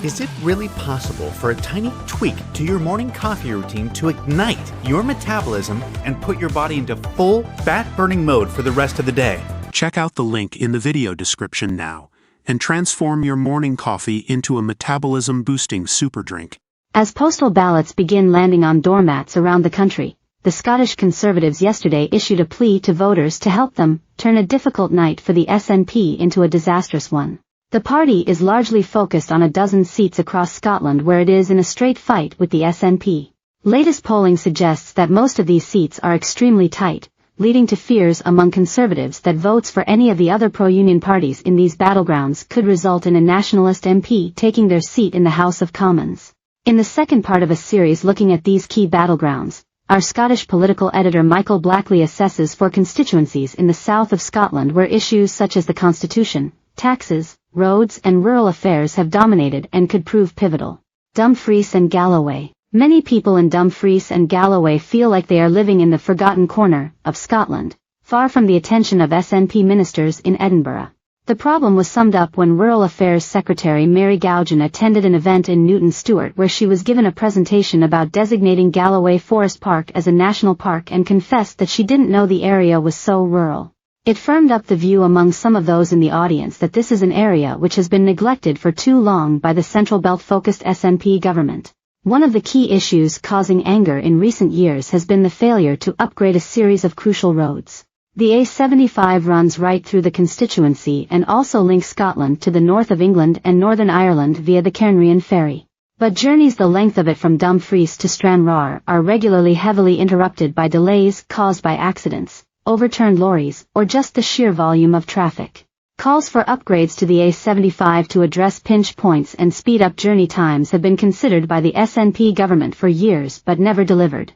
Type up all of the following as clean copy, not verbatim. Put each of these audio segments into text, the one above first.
Is it really possible for a tiny tweak to your morning coffee routine to ignite your metabolism and put your body into full fat-burning mode for the rest of the day? Check out the link in the video description now and transform your morning coffee into a metabolism-boosting super drink. As postal ballots begin landing on doormats around the country, the Scottish Conservatives yesterday issued a plea to voters to help them turn a difficult night for the SNP into a disastrous one. The party is largely focused on a dozen seats across Scotland where it is in a straight fight with the SNP. Latest polling suggests that most of these seats are extremely tight, leading to fears among Conservatives that votes for any of the other pro-union parties in these battlegrounds could result in a nationalist MP taking their seat in the House of Commons. In the second part of a series looking at these key battlegrounds, our Scottish political editor Michael Blackley assesses for constituencies in the south of Scotland where issues such as the Constitution, taxes, roads and rural affairs have dominated and could prove pivotal. Dumfries and Galloway. Many people in Dumfries and Galloway feel like they are living in the forgotten corner of Scotland, far from the attention of SNP ministers in Edinburgh. The problem was summed up when Rural Affairs Secretary Mary Gougen attended an event in Newton Stewart where she was given a presentation about designating Galloway Forest Park as a national park and confessed that she didn't know the area was so rural. It firmed up the view among some of those in the audience that this is an area which has been neglected for too long by the Central Belt-focused SNP government. One of the key issues causing anger in recent years has been the failure to upgrade a series of crucial roads. The A75 runs right through the constituency and also links Scotland to the north of England and Northern Ireland via the Cairnryan ferry. But journeys the length of it from Dumfries to Stranraer are regularly heavily interrupted by delays caused by accidents, overturned lorries, or just the sheer volume of traffic. Calls for upgrades to the A75 to address pinch points and speed up journey times have been considered by the SNP government for years but never delivered.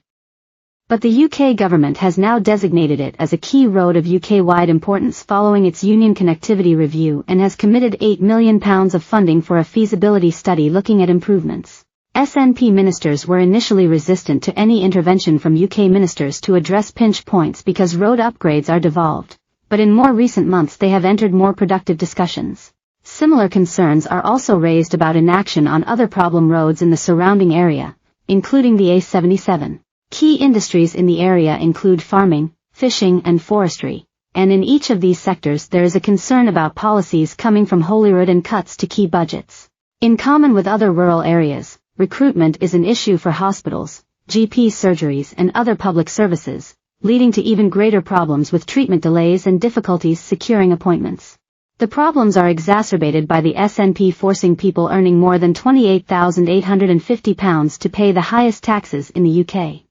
But the UK government has now designated it as a key road of UK-wide importance following its Union Connectivity Review and has committed £8 million of funding for a feasibility study looking at improvements. SNP ministers were initially resistant to any intervention from UK ministers to address pinch points because road upgrades are devolved, but in more recent months they have entered more productive discussions. Similar concerns are also raised about inaction on other problem roads in the surrounding area, including the A77. Key industries in the area include farming, fishing and forestry, and in each of these sectors there is a concern about policies coming from Holyrood and cuts to key budgets. In common with other rural areas, recruitment is an issue for hospitals, GP surgeries and other public services, leading to even greater problems with treatment delays and difficulties securing appointments. The problems are exacerbated by the SNP forcing people earning more than £28,850 to pay the highest taxes in the UK.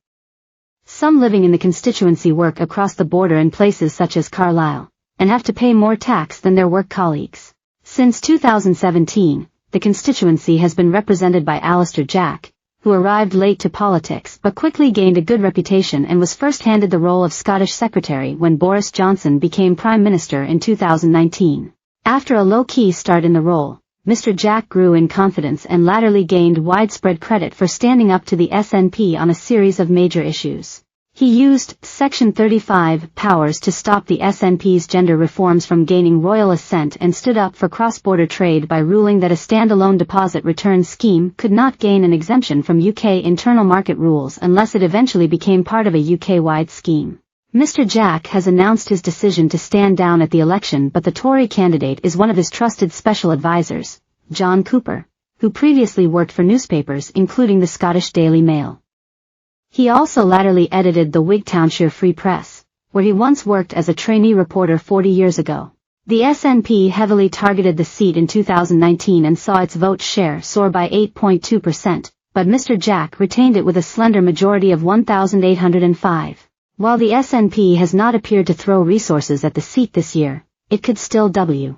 Some living in the constituency work across the border in places such as Carlisle, and have to pay more tax than their work colleagues. Since 2017, the constituency has been represented by Alistair Jack, who arrived late to politics but quickly gained a good reputation and was first handed the role of Scottish Secretary when Boris Johnson became Prime Minister in 2019. After a low-key start in the role, Mr. Jack grew in confidence and latterly gained widespread credit for standing up to the SNP on a series of major issues. He used Section 35 powers to stop the SNP's gender reforms from gaining royal assent and stood up for cross-border trade by ruling that a standalone deposit return scheme could not gain an exemption from UK internal market rules unless it eventually became part of a UK-wide scheme. Mr. Jack has announced his decision to stand down at the election, but the Tory candidate is one of his trusted special advisers, John Cooper, who previously worked for newspapers including the Scottish Daily Mail. He also latterly edited the Whig Townshire Free Press, where he once worked as a trainee reporter 40 years ago. The SNP heavily targeted the seat in 2019 and saw its vote share soar by 8.2%, but Mr. Jack retained it with a slender majority of 1,805. While the SNP has not appeared to throw resources at the seat this year, it could still W.